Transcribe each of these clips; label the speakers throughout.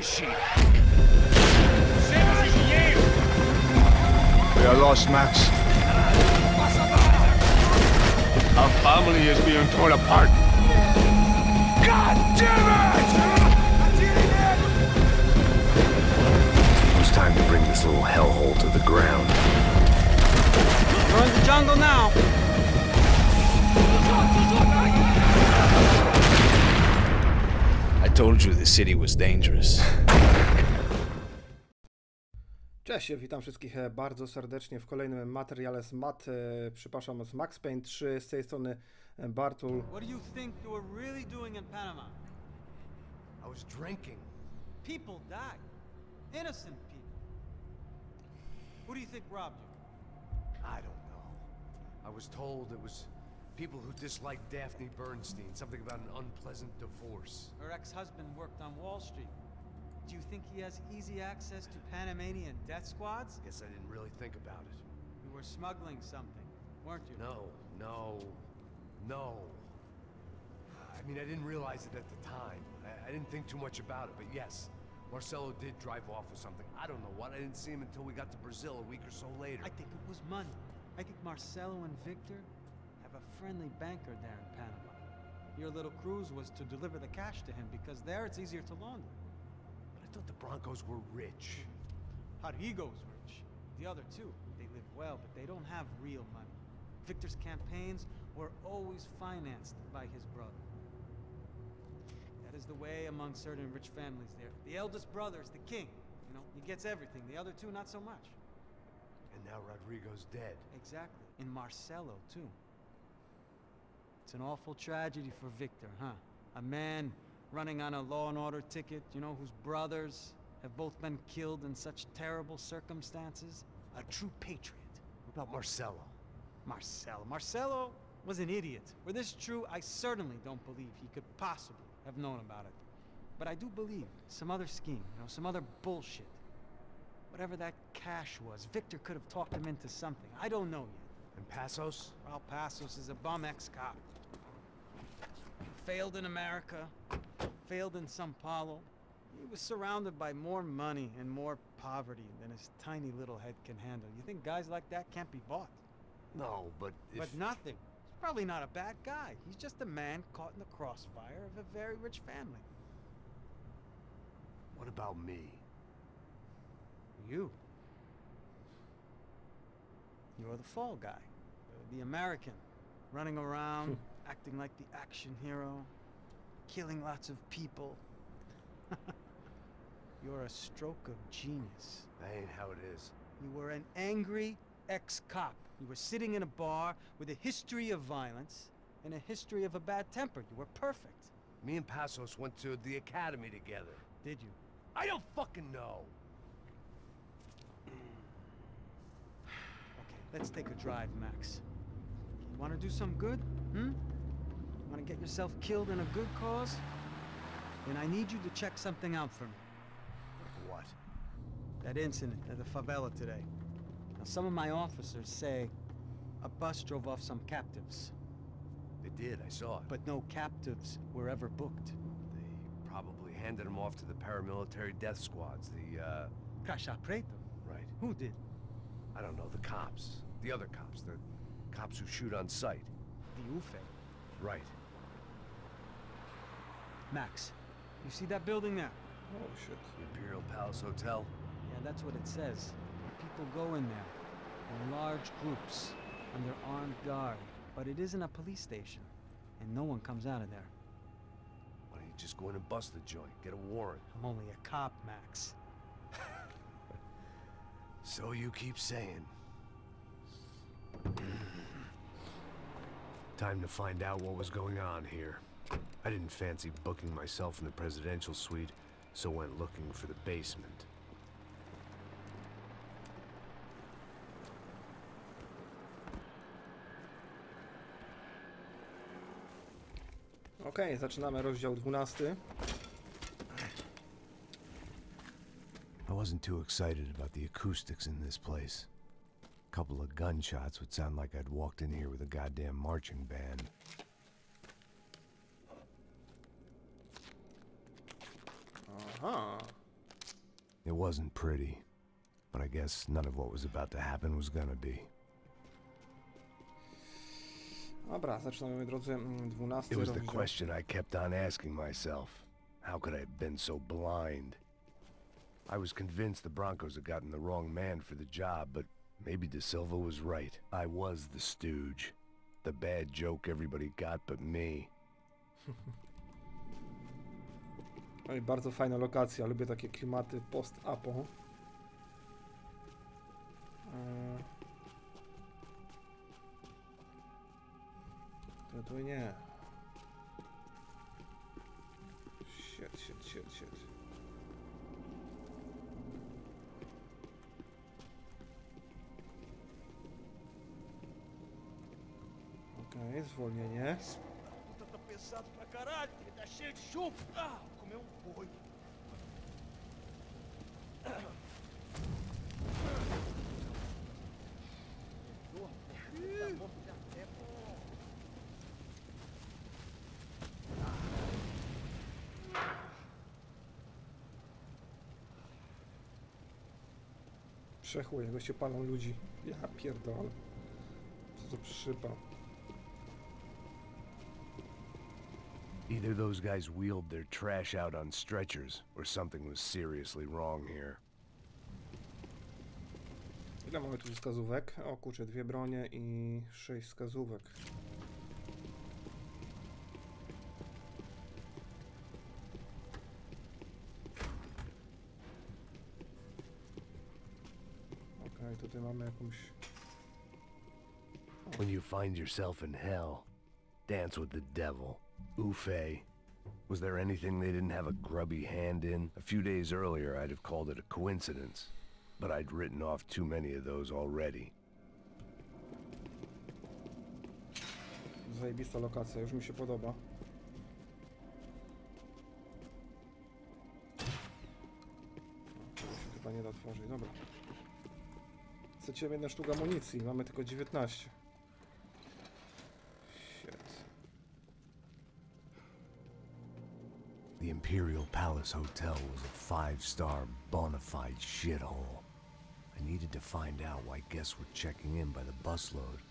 Speaker 1: is she? We are lost, Max. Our family is being torn apart. God damn it!
Speaker 2: It's time to bring this little hellhole to the ground.
Speaker 3: We're in the jungle now.
Speaker 4: I told you the city was dangerous.
Speaker 5: Cześć, witam wszystkich bardzo serdecznie w kolejnym materiale z przepraszam, z Max Payne 3, z tej strony Bartul.
Speaker 3: What do you think you were really doing in Panama?
Speaker 2: I was drinking.
Speaker 3: People died. Innocent people. Who do you think robbed you?
Speaker 2: I don't know. I was told it was people who disliked Daphne Bernstein, something about an unpleasant divorce.
Speaker 3: Her ex-husband worked on Wall Street. Do you think he has easy access to Panamanian death squads?
Speaker 2: Guess I didn't really think about it.
Speaker 3: You were smuggling something, weren't you?
Speaker 2: No. I mean, I didn't realize it at the time. I didn't think too much about it, but yes, Marcelo did drive off with something. I don't know what. I didn't see him until we got to Brazil a week or so later.
Speaker 3: I think it was money. I think Marcelo and Victor have a friendly banker there in Panama. Your little cruise was to deliver the cash to him because there it's easier to launder.
Speaker 2: I thought the Broncos were rich.
Speaker 3: Rodrigo's rich. The other two, they live well, but they don't have real money. Victor's campaigns were always financed by his brother. That is the way among certain rich families there. The eldest brother is the king. You know, he gets everything. The other two, not so much.
Speaker 2: And now Rodrigo's dead.
Speaker 3: Exactly. And Marcelo, too. It's an awful tragedy for Victor, huh? A man running on a law and order ticket, you know, whose brothers have both been killed in such terrible circumstances. A true patriot.
Speaker 2: What about Marcelo?
Speaker 3: Marcelo was an idiot. Were this true, I certainly don't believe he could possibly have known about it. But I do believe some other scheme, you know, some other bullshit. Whatever that cash was, Victor could have talked him into something. I don't know yet.
Speaker 2: And Passos?
Speaker 3: Well, Passos is a bum ex-cop. Failed in America, failed in Sao Paulo. He was surrounded by more money and more poverty than his tiny little head can handle. You think guys like that can't be bought?
Speaker 2: No, but if...
Speaker 3: But nothing. He's probably not a bad guy. He's just a man caught in the crossfire of a very rich family.
Speaker 2: What about me?
Speaker 3: You. You're the fall guy. The American. Running around, acting like the action hero. Killing lots of people. You're a stroke of genius.
Speaker 2: That ain't how it is.
Speaker 3: You were an angry ex-cop. You were sitting in a bar with a history of violence and a history of a bad temper. You were perfect.
Speaker 2: Me and Passos went to the academy together.
Speaker 3: Did you?
Speaker 2: I don't fucking know.
Speaker 3: Okay, let's take a drive, Max. You want to do some good? Want to get yourself killed in a good cause? Then I need you to check something out for me.
Speaker 2: What?
Speaker 3: That incident at the favela today. Now, some of my officers say a bus drove off some captives.
Speaker 2: They did, I saw it.
Speaker 3: But no captives were ever booked.
Speaker 2: They probably handed them off to the paramilitary death squads, the,
Speaker 3: Caixa Preto?
Speaker 2: Right.
Speaker 3: Who did?
Speaker 2: I don't know, the cops. The other cops. The cops who shoot on sight.
Speaker 3: The UFE.
Speaker 2: Right.
Speaker 3: Max, you see that building there?
Speaker 5: Oh shit.
Speaker 2: The Imperial Palace Hotel?
Speaker 3: Yeah, that's what it says. People go in there in large groups under armed guard. But it isn't a police station, and no one comes out of there.
Speaker 2: Why don't you just go in and bust the joint, get a warrant?
Speaker 3: I'm only a cop, Max.
Speaker 2: So you keep saying. Time to find out what was going on here. I didn't fancy booking myself in the presidential suite, so went looking for the basement.
Speaker 5: Okej, zaczynamy rozdział 12.
Speaker 2: I wasn't too excited about the acoustics in this place. A couple of gunshots would sound like I'd walked in here with a goddamn marching band.
Speaker 5: Aha.
Speaker 2: It wasn't pretty, but I guess none of what was about to happen was gonna be.
Speaker 5: Dobra, zaczynamy, moi drodzy, 12
Speaker 2: It was the
Speaker 5: rozdział.
Speaker 2: question I kept on asking myself. How could I have been so blind? I was convinced the Broncos had gotten the wrong man for the job, but maybe De Silva was right. I was the stooge. The bad joke everybody got but me.
Speaker 5: Oj, bardzo fajna lokacja, lubię takie klimaty post-apo. To nie. Shit. Okej, zwolnienie.
Speaker 1: Tá pesado pra caralho, ele tá cheio de chuva. Ah, comeu boi.
Speaker 5: Przechłój, jak się palą ludzi. Ja pierdolę. Co to przypał.
Speaker 2: Either those guys wheeled their trash out on stretchers, or something was seriously wrong here.
Speaker 5: Ile mamy tu wskazówek? O kurczę, 2 bronie i 6 wskazówek. Okej, tutaj mamy jakąś...
Speaker 2: When you find yourself in hell, dance with the devil. Ufé. Was there anything they didn't have a grubby hand in? A few days earlier I'd have called it a coincidence, but I'd written off too many of those already.
Speaker 5: Zajebista lokacja, już mi się podoba. Tego się chyba nie da tworzyć, dobra. Chcecie jedna sztuka amunicji, mamy tylko 19.
Speaker 2: The Imperial Palace Hotel was a 5-star bona fide shithole. I needed to find out why guests were checking in by the busload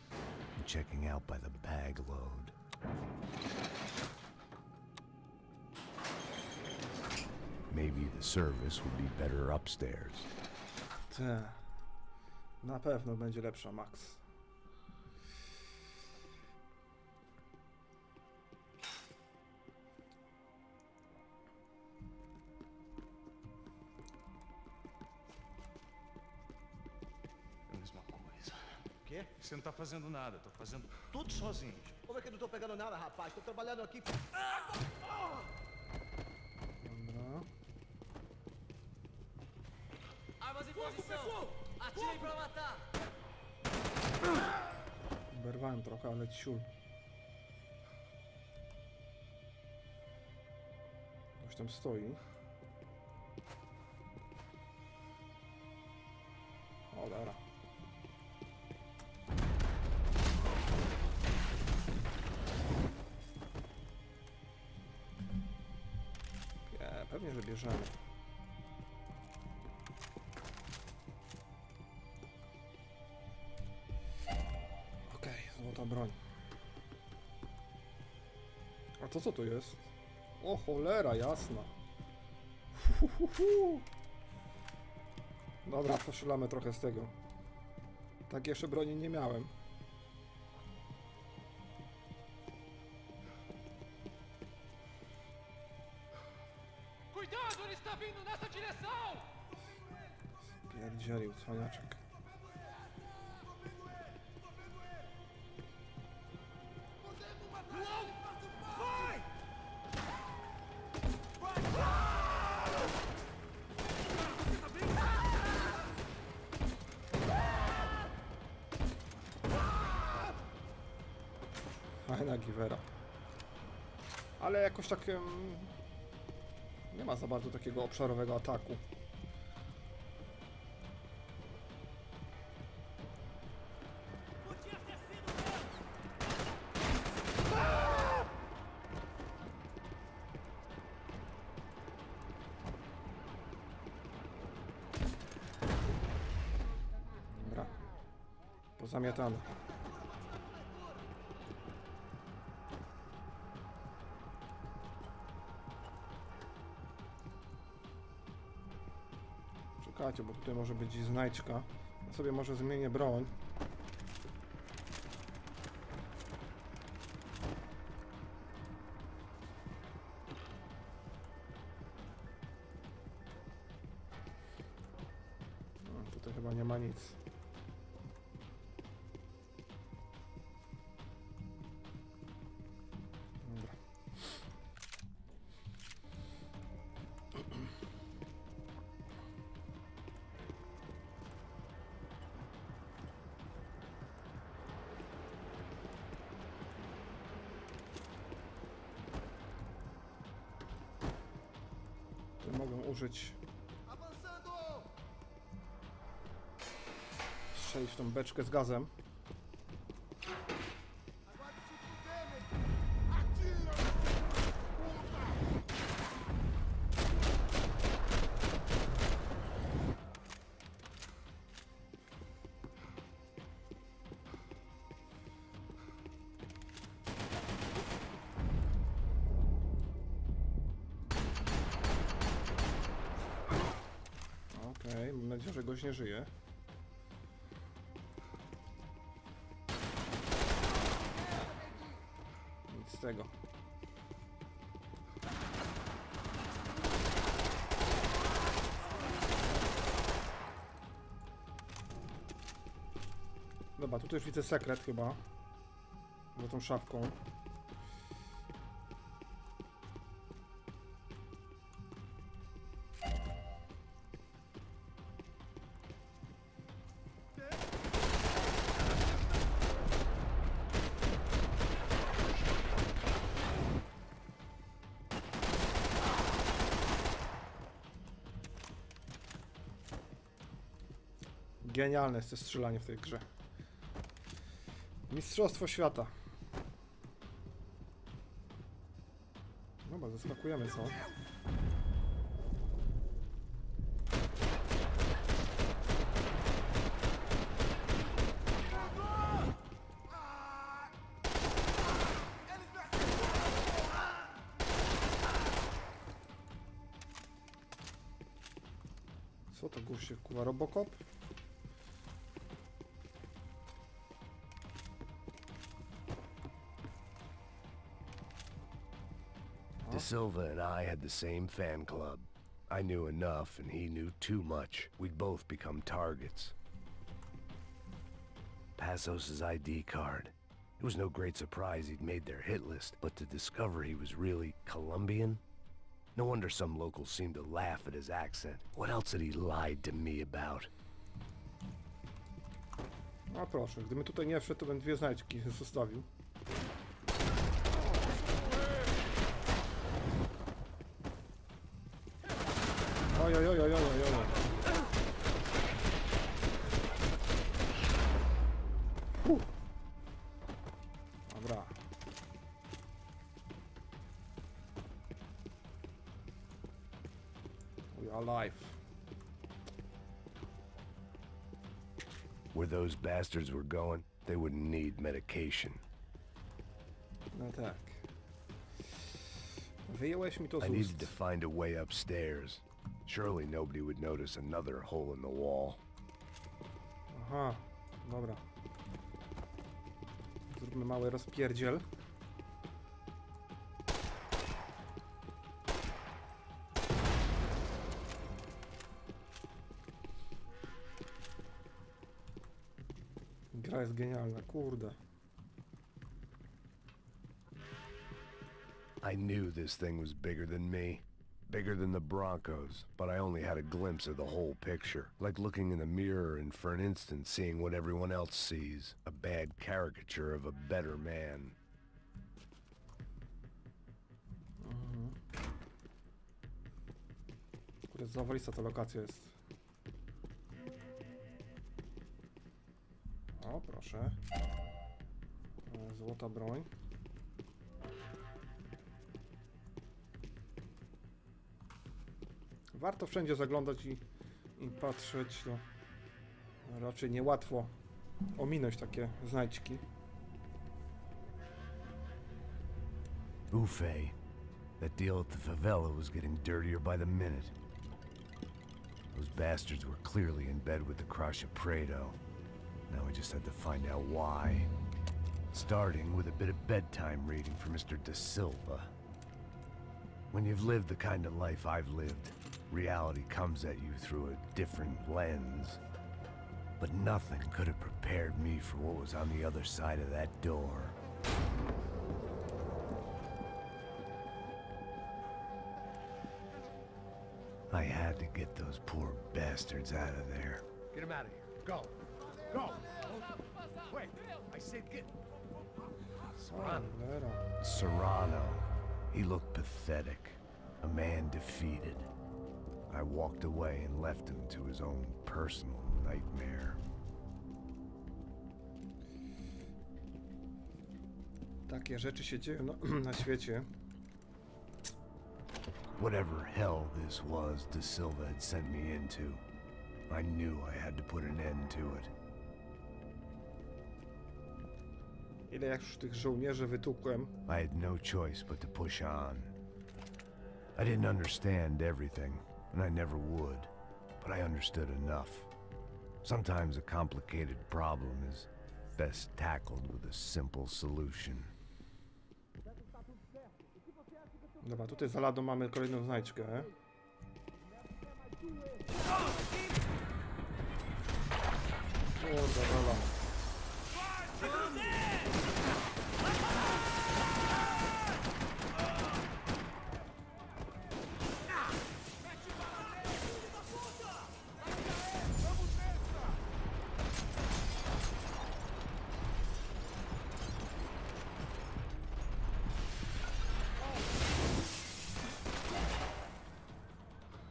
Speaker 2: and checking out by the bag load. Maybe the service would be better upstairs.
Speaker 5: Na pewno będzie lepsza, Max.
Speaker 1: Quê? Você não tá fazendo nada, tô fazendo tudo sozinho.
Speaker 6: Como é que eu não tô pegando nada, rapaz? Tô trabalhando aqui.
Speaker 5: Dobra.
Speaker 6: Armas em posição! Atirem pra matar!
Speaker 5: Oberwałem trochę, ale ciul. Ktoś tam stoi. Cholera. Pewnie, że bierzemy. Okej, złota broń. A to co to jest? O cholera, jasna. Dobra, poszylamy trochę z tego. Tak jeszcze broni nie miałem. Pierdzielił cwaniaczek. Fajna giwera. Ale jakoś tak... nie ma za bardzo takiego obszarowego ataku. Pozamiatane. Czekajcie, bo tutaj może być znajdźka. Ja sobie może zmienię broń. No, tutaj chyba nie ma nic. Dobra. Tu mogę użyć, strzelić w tą beczkę z gazem. Okej, mam nadzieję, że goś nie żyje. Nic z tego. Dobra, tutaj już widzę sekret chyba. Za tą szafką. Genialne jest to strzelanie w tej grze. Mistrzostwo świata. Dobra, zaskakujemy, co? Co to goście, kurwa, Robocop?
Speaker 2: De Silva and I had the same fan club. I knew enough and he knew too much. We'd both become targets. Passos' ID card. It was no great surprise he'd made their hit list, but to discover he was really Colombian? No wonder some locals seemed to laugh at his accent. What else had he lied to me about?
Speaker 5: A proszę, gdybym tutaj nie wszedł, to bym dwie znajdźki zostawił. Oj, oj, oj, oj, oj, oj. Dobra. We are alive.
Speaker 2: Where those bastards were going, they wouldn't need medication.
Speaker 5: No tak. Wyjąłeś mi to z
Speaker 2: I needed
Speaker 5: ust.
Speaker 2: to find a way upstairs. Surely nobody would notice another hole in the wall.
Speaker 5: Aha, dobra. Zróbmy mały rozpierdziel. Gra jest genialna, kurde.
Speaker 2: I knew this thing was bigger than me. Bigger than the Broncos, but I only had a glimpse of the whole picture. Like looking in the mirror and for an instant seeing what everyone else sees. A bad caricature of a better man.
Speaker 5: Kurde, zawalista ta lokacja jest. O, proszę. Złota broń. Warto wszędzie zaglądać i patrzeć, to raczej niełatwo ominąć takie znajdźki.
Speaker 2: Buffet. That deal at the favela was getting dirtier by the minute. Those bastards were clearly in bed with the crush of Prado. Now we just had to find out why. Starting with a bit of bedtime reading for Mr. Da Silva. When you've lived the kind of life I've lived, reality comes at you through a different lens. But nothing could have prepared me for what was on the other side of that door. I had to get those poor bastards out of there.
Speaker 1: Get him out of here. Go. Go. Wait. I said get.
Speaker 2: Serrano. He looked pathetic. A man defeated. I walked away and left him to his own personal nightmare.
Speaker 5: Takie rzeczy się dzieją na świecie.
Speaker 2: Whatever hell this was Da Silva had sent me into, I knew I had to put an end to it.
Speaker 5: Ile jak już tych żołnierzy wytukłem.
Speaker 2: I had no choice but to push on. I didn't understand everything, and I never would, but I understood enough. Sometimes a complicated problem is best tackled with a simple solution.
Speaker 5: Dobra, tutaj za ladą mamy kolejną znajdźkę. Kurde, dobra.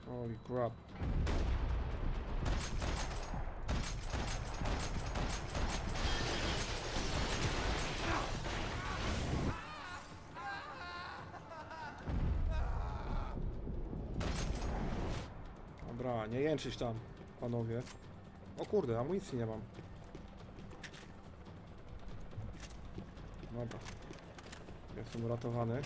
Speaker 5: Holy crap. Dobra, nie jęczyć tam, panowie. O kurde, amunicji nie mam. Dobra. Jestem uratowany.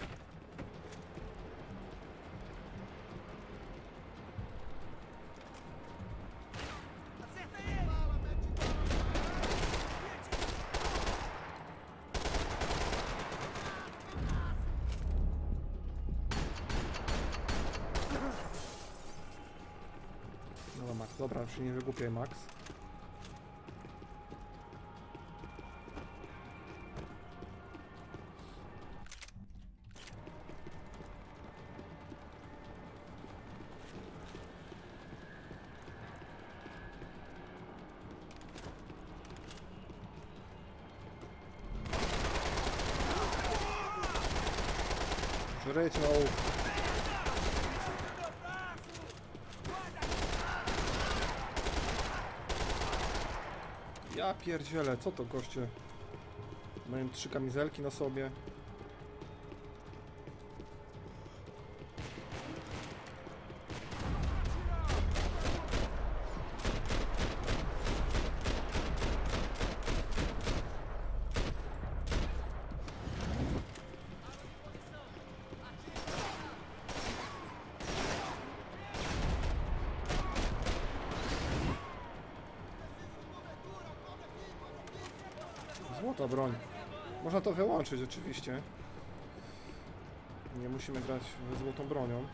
Speaker 5: Dobra, już się nie wygłupiaj, Max. Żrycią. Ja pierdzielę, co to goście? Mają 3 kamizelki na sobie. Złota broń. Można to wyłączyć oczywiście. Nie musimy grać ze złotą bronią.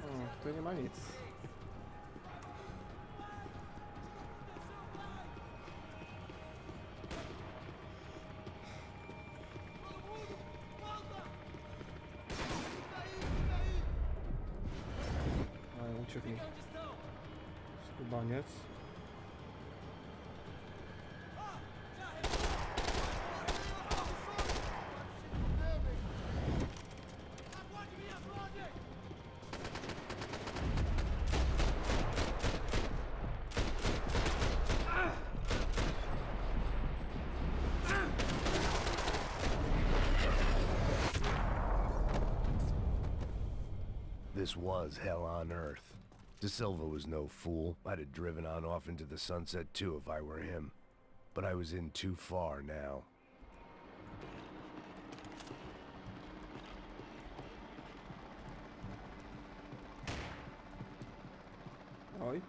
Speaker 5: O, tutaj nie ma nic. A, uciekł mi skubaniec.
Speaker 2: This was hell on earth. De Silva was no fool. I'd have driven on off into the sunset too if I were him. But I was in too far now.
Speaker 5: Oj.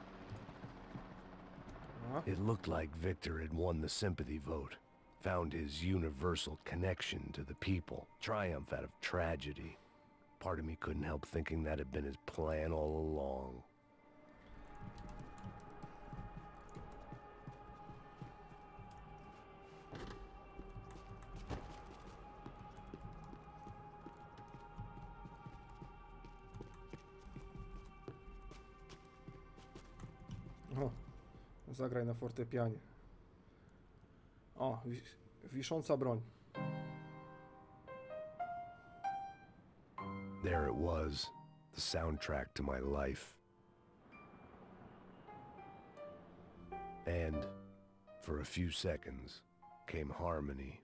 Speaker 5: A.
Speaker 2: It looked like Victor had won the sympathy vote. Found his universal connection to the people. Triumph out of tragedy. Part of me couldn't help thinking that had been his plan all along.
Speaker 5: O, zagraj na fortepianie. O, wisząca broń.
Speaker 2: There it was, the soundtrack to my life. And, for a few seconds, came harmony.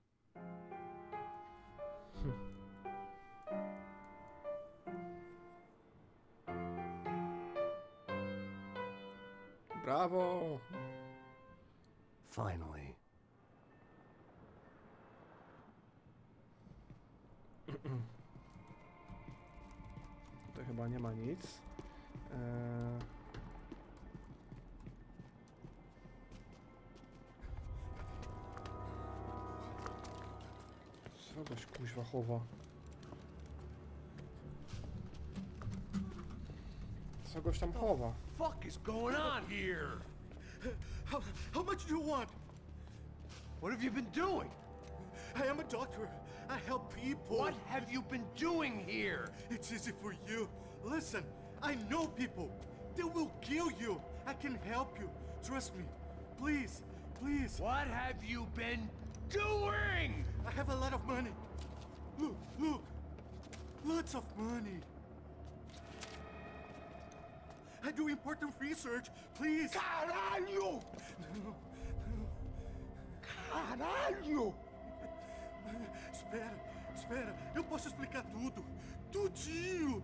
Speaker 5: Brawo!
Speaker 2: Finally.
Speaker 5: Tutaj chyba nie ma nic. Co goś kuźwa chowa? Co goś tam chowa?
Speaker 1: Fuck is going on here?
Speaker 7: How much do you want?
Speaker 1: What have you been doing?
Speaker 7: I am a doctor. I help people.
Speaker 1: What have you been doing here?
Speaker 7: It's easy for you. Listen, I know people. They will kill you. I can help you. Trust me. Please, please.
Speaker 1: What have you been doing?
Speaker 7: I have a lot of money. Look, look. Lots of money. I do important research. Please.
Speaker 1: Caralho!
Speaker 7: No,
Speaker 1: Caralho!
Speaker 7: Espera, espera. Eu posso explicar tudo. Tudinho.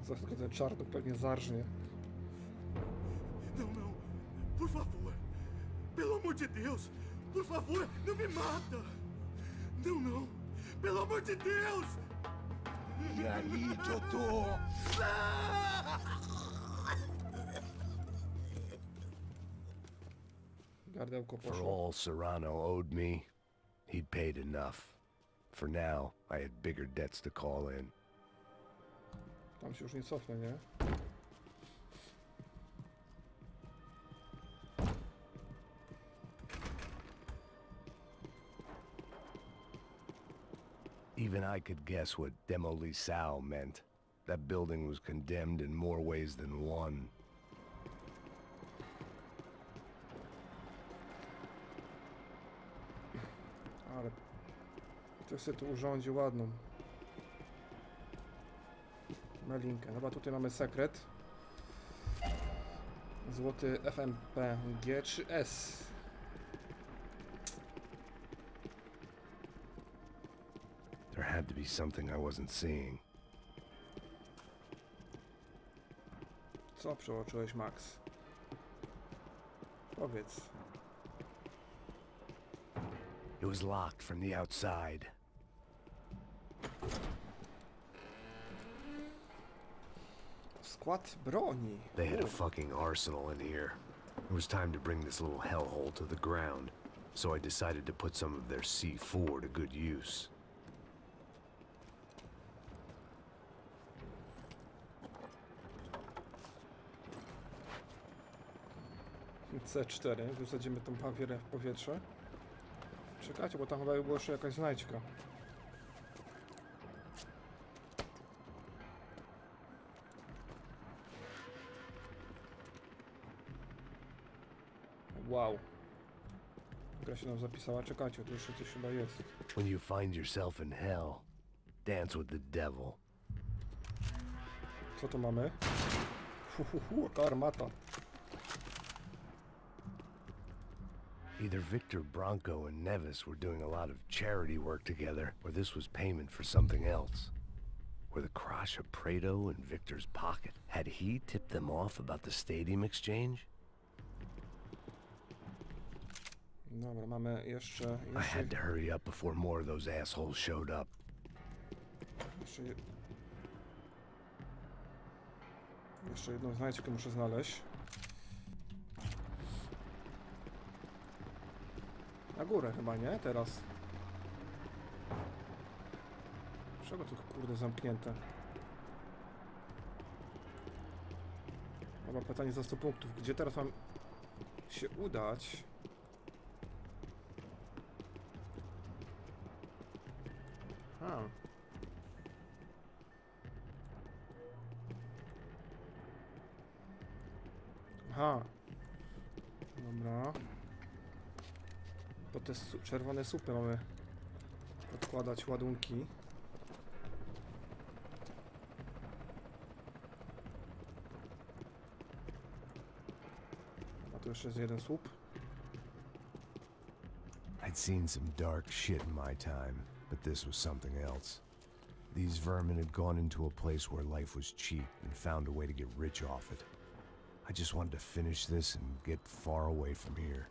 Speaker 5: Za tylko ten czarnok pewnie zarżnie.
Speaker 7: Não, não. Por favor. Pelo amor de Deus. Por favor, não me mata. Não, não. Pelo amor de Deus.
Speaker 1: E aí, doutor?
Speaker 5: Gardełko
Speaker 2: For
Speaker 5: poszło.
Speaker 2: all Serrano owed me, he'd paid enough. For now, I had bigger debts to call in.
Speaker 5: Tam się już nie cofnę, nie?
Speaker 2: Even I could guess what Demolição meant. That building was condemned in more ways than one.
Speaker 5: Ale ktoś sobie tu urządzi ładną malinkę. Chyba tutaj mamy sekret. Złoty FMP G3S.
Speaker 2: There had to be something I wasn't seeing.
Speaker 5: Co przeoczyłeś, Max? Powiedz.
Speaker 2: It was locked from the outside.
Speaker 5: Skład broni.
Speaker 2: They had a fucking arsenal in here. It was time to bring this little hellhole to the ground, so I decided to put some of their C4 to good use.
Speaker 5: C4. Wysadzimy tą pawierę w powietrze. Czekajcie, bo tam chyba była jeszcze jakaś znajdźka. Wow. Gra się nam zapisała. Czekajcie, tu jeszcze coś chyba jest.
Speaker 2: When you find yourself in hell, dance with the devil.
Speaker 5: Co tu mamy? Jaka armata.
Speaker 2: Either Victor Branco and Nevis were doing a lot of charity work together, or this was payment for something else. Were the crash of Prado in Victor's pocket? Had he tipped them off about the stadium exchange?
Speaker 5: Dobra, mamy jeszcze...
Speaker 2: I had to hurry up before more of those assholes showed up.
Speaker 5: Jeszcze jedną znajdźkę muszę znaleźć. Na górę chyba, nie? Teraz. Czego tu kurde zamknięte? Dobra, pytanie za 100 punktów. Gdzie teraz mam się udać? Aha. Dobra. Po te czerwone supy mamy odkładać ładunki. A tu jeszcze jest jeden słup.
Speaker 2: I'd seen some dark shit in my time, but this was something else. These vermin had gone into a place where life was cheap and found a way to get rich off it. I just wanted to finish this and get far away from here.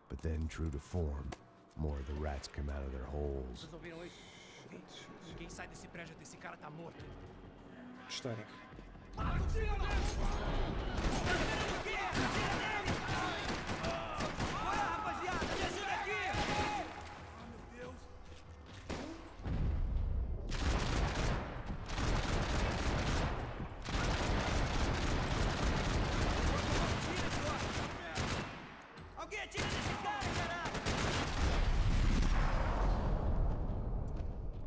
Speaker 2: But then, true to form, more of the rats come out of their holes.
Speaker 6: Ninguém sai desse prédio desse cara tá morto.
Speaker 5: 4.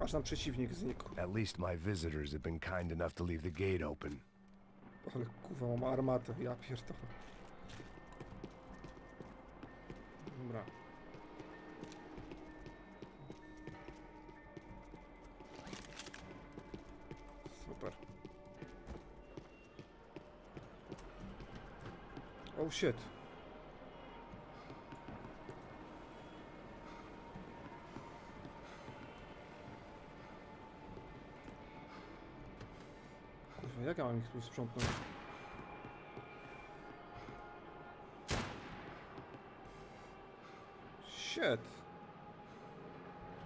Speaker 5: Aż nam przeciwnik znikł.
Speaker 2: At least my visitors have been kind enough to leave the gate open.
Speaker 5: Ale kurwa, mam armatę, ja pierdolę. Dobra. Super. Oh shit. Jak ja mam ich tu sprzątnąć? Shit.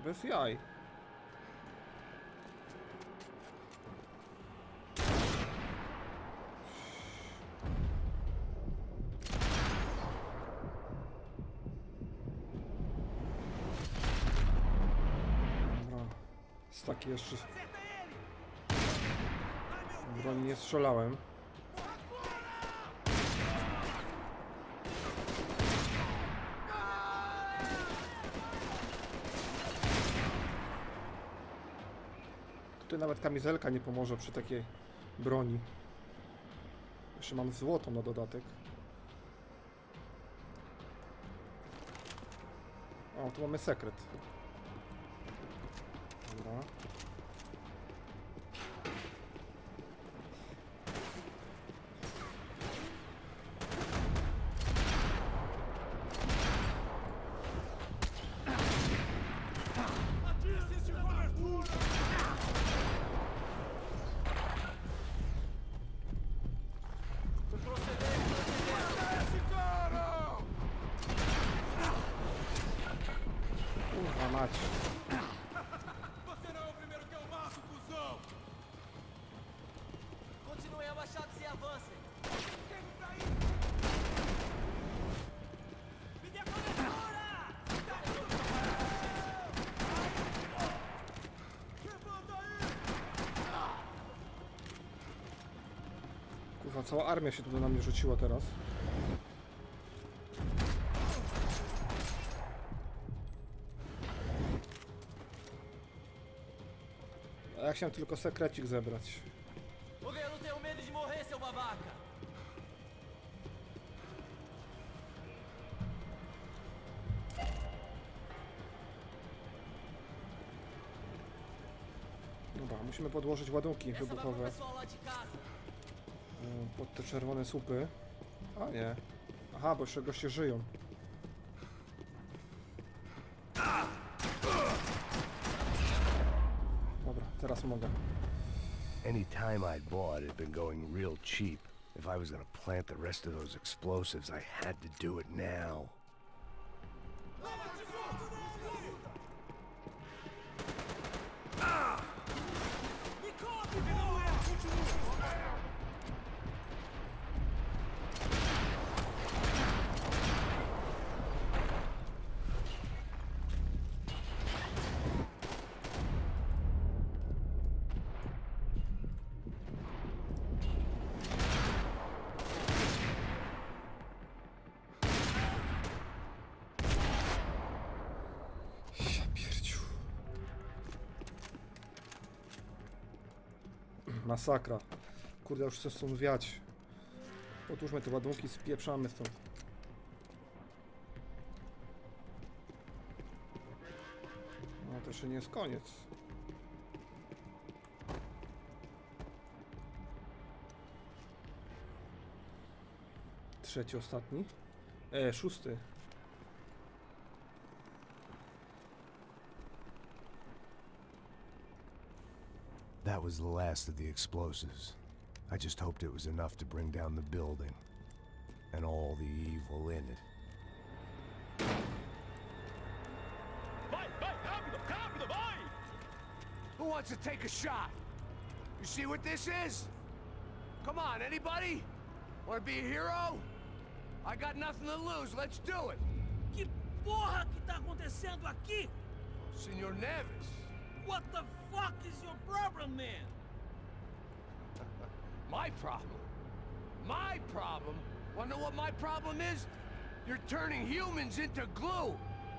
Speaker 5: Bez jaj. Dobra. Z takiej jeszcze... broni nie strzelałem. Tutaj nawet kamizelka nie pomoże przy takiej broni. Jeszcze mam złotą na dodatek. O, tu mamy sekret. Dobra. Cała armia się tutaj na mnie rzuciła teraz. A ja chciałem tylko sekrecik zebrać. Dobra, musimy podłożyć ładunki wybuchowe pod te czerwone słupy. A nie. Aha, bo jeszcze goście żyją. Dobra, teraz mogę.
Speaker 2: Any time I'd bought had been going real cheap. If I was gonna plant the rest of those explosives, I had to do it now.
Speaker 5: Masakra. Kurde, już chcę stąd wiać. Otóżmy te ładunki, spieprzamy stąd. No to jeszcze nie jest koniec. Trzeci, ostatni. Szósty.
Speaker 2: That was the last of the explosives. I just hoped it was enough to bring down the building. And all the evil in it.
Speaker 1: Who wants to take a shot? You see what this is? Come on, anybody? Want to be a hero? I got nothing to lose, let's do it!
Speaker 6: Que porra que tá acontecendo aqui?
Speaker 1: Senor Neves.
Speaker 6: What the fuck is your problem, man?
Speaker 1: My problem? My problem? Wanna know what my problem is? You're turning humans into glue!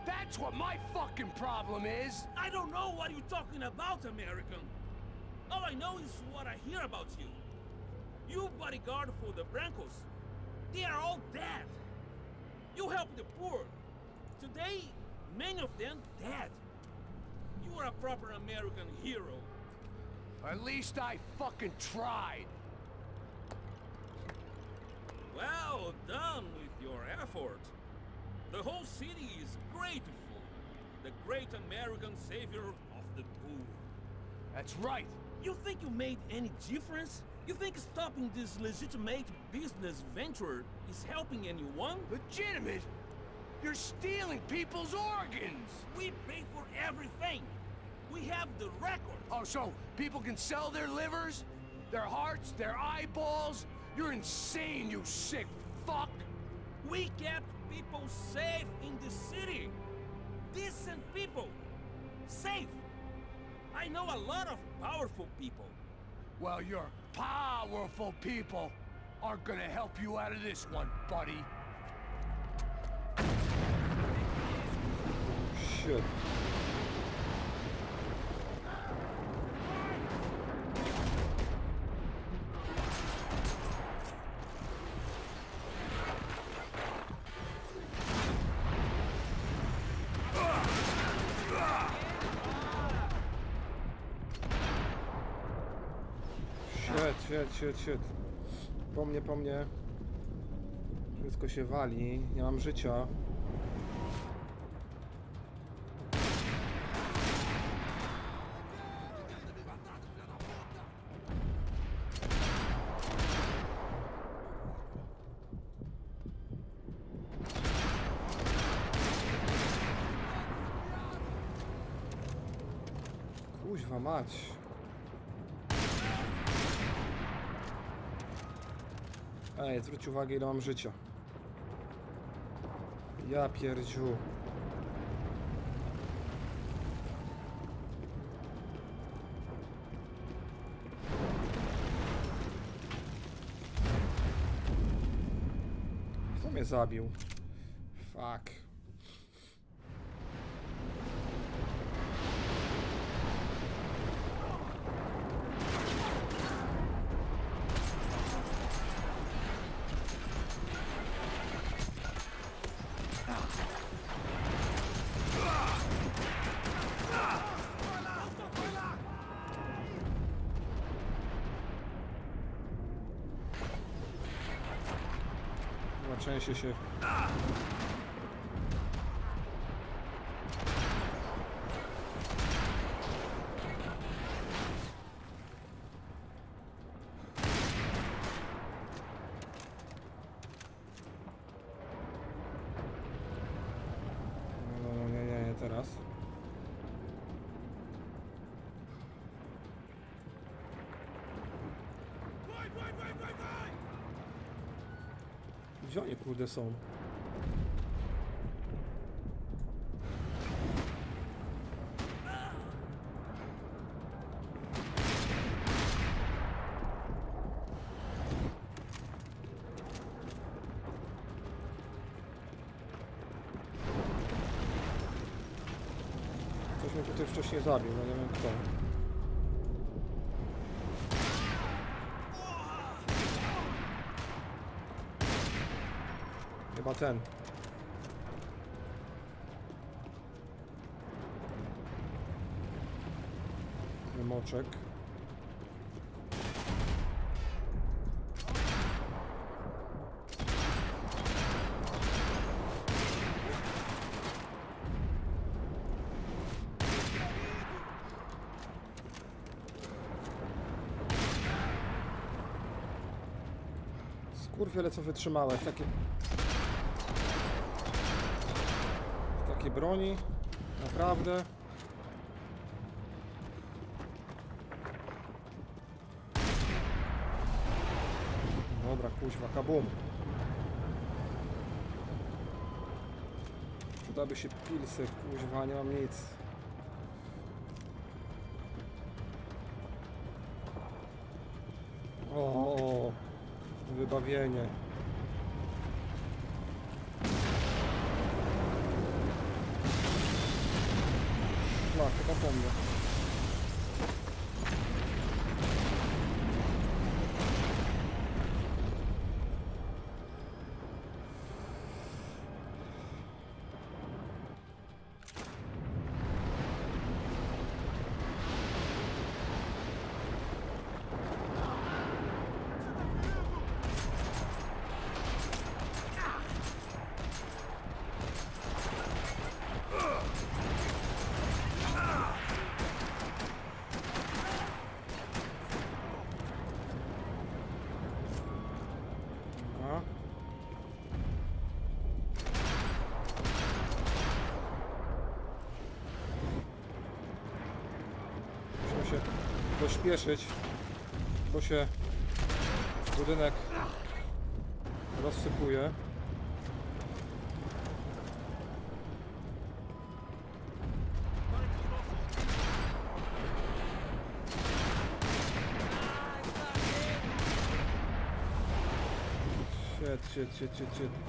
Speaker 1: That's what my fucking problem is!
Speaker 6: I don't know what you're talking about, American. All I know is what I hear about you. You bodyguard for the Brancos. They are all dead. You help the poor. Today, many of them dead. You are a proper American hero.
Speaker 1: At least I fucking tried.
Speaker 6: Well done with your effort. The whole city is grateful. The great American savior of the poor.
Speaker 1: That's right.
Speaker 6: You think you made any difference? You think stopping this legitimate business venture is helping anyone?
Speaker 1: Legitimate? You're stealing people's organs!
Speaker 6: We pay for everything. We have the record.
Speaker 1: Oh, so people can sell their livers? Their hearts? Their eyeballs? You're insane, you sick fuck!
Speaker 6: We kept people safe in the city. Decent people. Safe. I know a lot of powerful people.
Speaker 1: Well, your powerful people aren't gonna help you out of this one, buddy.
Speaker 5: Shit. Shit. Po mnie. Wszystko się wali. Nie mam życia. Kuźwa mać. Ej, zwróć uwagę, ile mam życia. Ja pierdziu. Kto mnie zabił? Fuck. Częściej się. Gdzie oni kurde są? Ktoś mnie tutaj wcześniej zabił, no nie wiem kto. Chyba ten. Wymoczek. Skurwiele co wytrzymałeś, takie broni, naprawdę. Dobra, kuźwa, kabum. Przydaby się pilsy, kuźwa, nie mam nic. O, wybawienie. Chyba po mnie. Musimy się pośpieszyć, bo się budynek rozsypuje. Shit.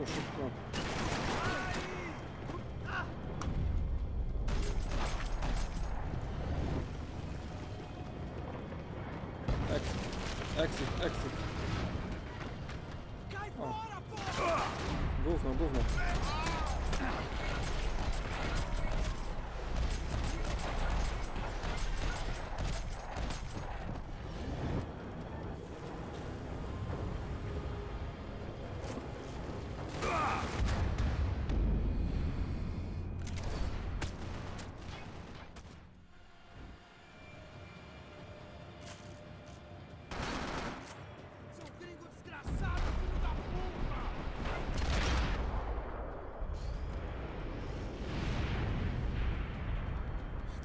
Speaker 5: Szybko. Exit. O. Gówno.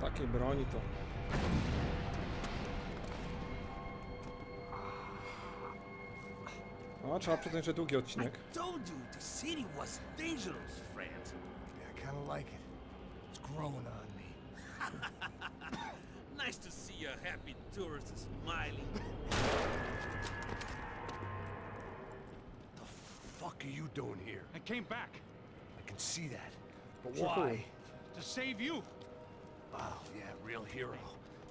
Speaker 5: Takiej broni to. No, trzeba przyznać, że długi odcinek.
Speaker 1: I told you the city was dangerous, friend.
Speaker 2: Yeah, I kinda like it. It's growing on me.
Speaker 6: Nice to see a happy tourist smiling.
Speaker 2: The fuck are you doing here?
Speaker 8: I came back
Speaker 2: I can see that. But
Speaker 5: Sure.
Speaker 2: why?
Speaker 8: to save you.
Speaker 2: Wow, yeah, real hero.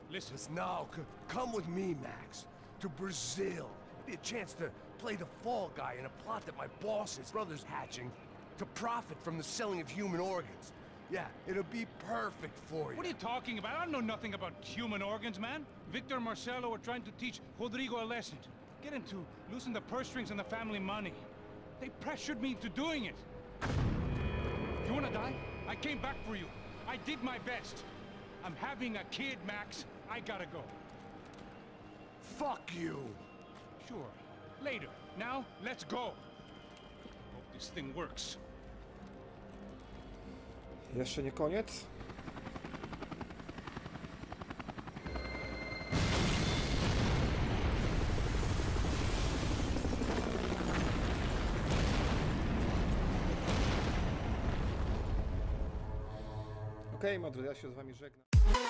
Speaker 8: Listen,
Speaker 2: Listen, now, come with me, Max. To Brazil. Be a chance to play the fall guy in a plot that my boss's brother's hatching to profit from the selling of human organs. Yeah, it'll be perfect for you.
Speaker 8: what are you talking about? I don't know nothing about human organs, man. Victor and Marcelo were trying to teach Rodrigo a lesson. Get him to loosen the purse strings and the family money. They pressured me into doing it. You wanna die? I came back for you. I did my best. I'm having a kid, Max. I gotta go.
Speaker 2: Fuck you!
Speaker 8: Sure. Later. Now, let's go. Hope this thing works.
Speaker 5: Jeszcze nie koniec. Okej, moi drodzy, ja się z wami żegnam.